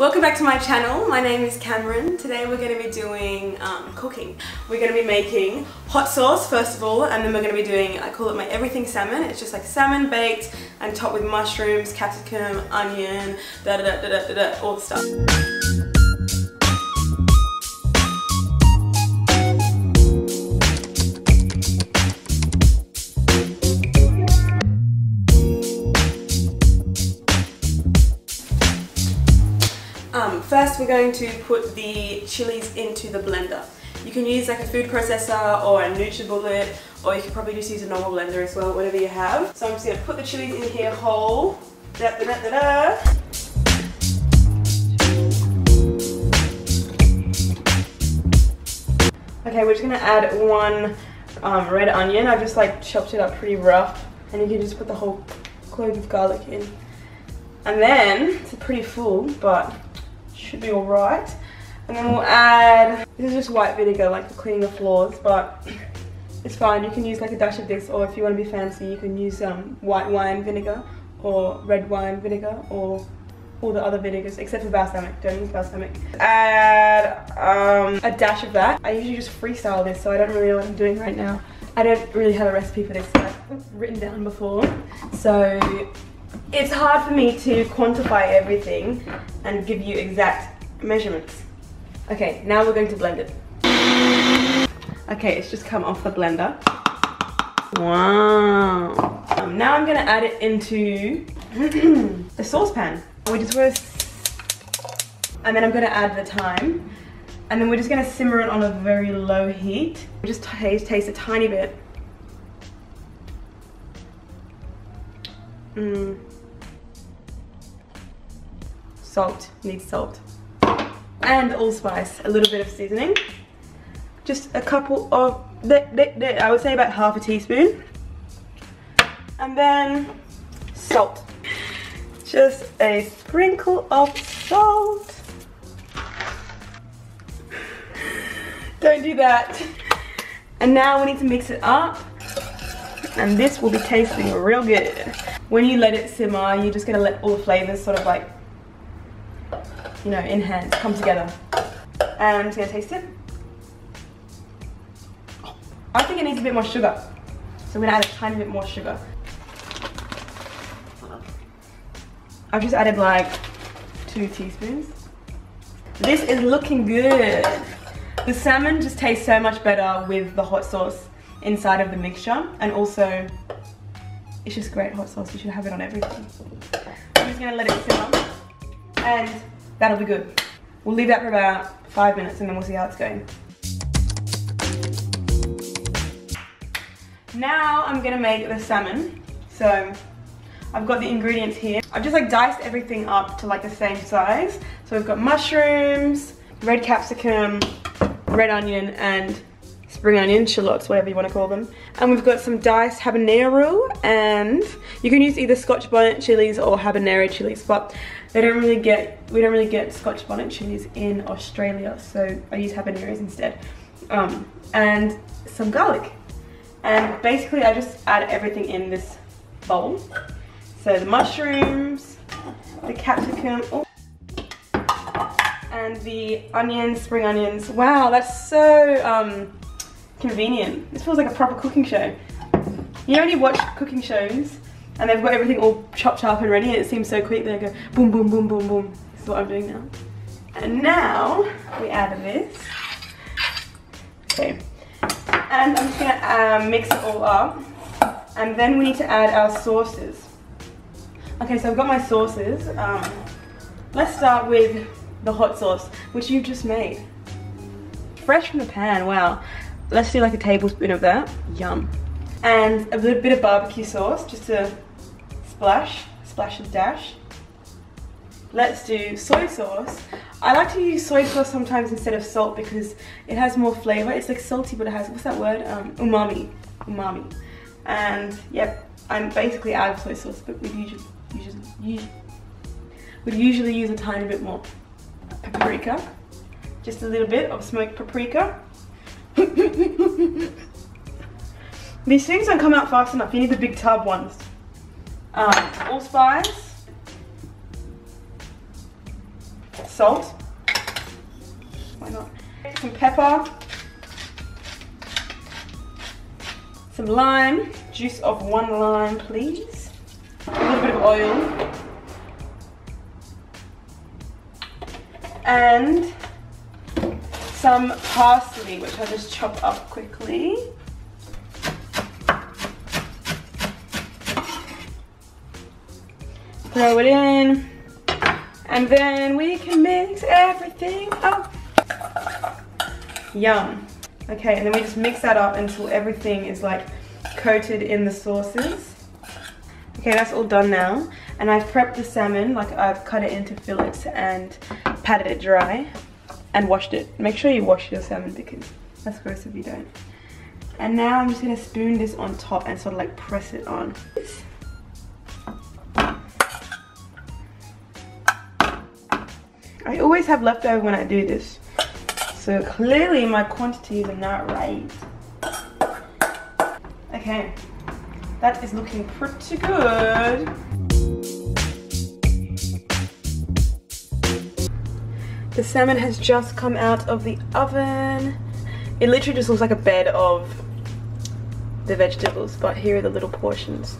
Welcome back to my channel. My name is Cameron. Today we're going to be doing cooking. We're going to be making hot sauce first of all, and then we're going to be doing, I call it my everything salmon. It's just like salmon baked and topped with mushrooms, capsicum, onion, all the stuff. First we're going to put the chilies into the blender. You can use like a food processor or a NutriBullet, or you can probably just use a normal blender as well, whatever you have. So I'm just going to put the chilies in here whole. Okay, we're just going to add one red onion. I've just like chopped it up pretty rough, and you can just put the whole clove of garlic in. And then, it's pretty full, but should be alright. And then we'll add, this is just white vinegar, like for cleaning the floors, but it's fine. You can use like a dash of this, or if you want to be fancy, you can use white wine vinegar or red wine vinegar or all the other vinegars except for balsamic. Don't use balsamic. Add a dash of that. I usually just freestyle this, so I don't really know what I'm doing right now. I don't really have a recipe for this that I've written down before, so it's hard for me to quantify everything and give you exact measurements. Okay, now we're going to blend it. Okay, it's just come off the blender. Wow. Now I'm going to add it into the saucepan. We just want to, and then I'm going to add the thyme, and then we're just going to simmer it on a very low heat. We just taste a tiny bit. Salt, needs salt. And allspice, a little bit of seasoning. Just a couple of, I would say about half a teaspoon. And then salt. Just a sprinkle of salt. Don't do that. And now we need to mix it up. And this will be tasting real good. When you let it simmer, you're just gonna let all the flavors sort of like, you know, enhance, come together. And I'm just gonna taste it. I think it needs a bit more sugar. So I'm gonna add a tiny bit more sugar. I've just added like 2 teaspoons. This is looking good. The salmon just tastes so much better with the hot sauce inside of the mixture, and also it's just great hot sauce. You should have it on everything. I'm just gonna let it simmer, and that'll be good. We'll leave that for about 5 minutes, and then we'll see how it's going. Now I'm gonna make the salmon. So I've got the ingredients here. I've just like diced everything up to like the same size. So we've got mushrooms, red capsicum, red onion, and spring onion, shallots, whatever you want to call them. And we've got some diced habanero, and you can use either Scotch bonnet chilies or habanero chilies, but we don't really get Scotch bonnet chilies in Australia, so I use habaneros instead. And some garlic. And basically I just add everything in this bowl. So the mushrooms, the capsicum, and the onions, spring onions. Wow, that's so convenient. This feels like a proper cooking show. You know when you watch cooking shows and they've got everything all chopped up and ready, and it seems so quick, they go boom, boom, boom, boom, boom. This is what I'm doing now. And now we add this. Okay. And I'm just gonna mix it all up. And then we need to add our sauces. Okay, so I've got my sauces. Let's start with the hot sauce, which you've just made. Fresh from the pan, wow. Let's do like a tablespoon of that. Yum. And a little bit of barbecue sauce, just to splash and dash. Let's do soy sauce. I like to use soy sauce sometimes instead of salt because it has more flavor. It's like salty, but it has, what's that word? Umami. And yep, I'm basically out of soy sauce, but we'd usually use a tiny bit more. Paprika. Just a little bit of smoked paprika. These things don't come out fast enough. You need the big tub ones. Allspice, salt. Why not? Some pepper. Some lime. Juice of 1 lime, please. A little bit of oil. And some parsley, which I just chopped up quickly. Throw it in, and then we can mix everything up. Yum. Okay, and then we just mix that up until everything is like coated in the sauces. Okay, that's all done now. And I've prepped the salmon, like I've cut it into fillets and patted it dry and washed it. Make sure you wash your salmon because that's gross if you don't. And now I'm just gonna spoon this on top and sort of like press it on. I always have leftover when I do this. So clearly my quantities are not right. Okay, that is looking pretty good. The salmon has just come out of the oven. It literally just looks like a bed of the vegetables, but here are the little portions.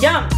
Yum!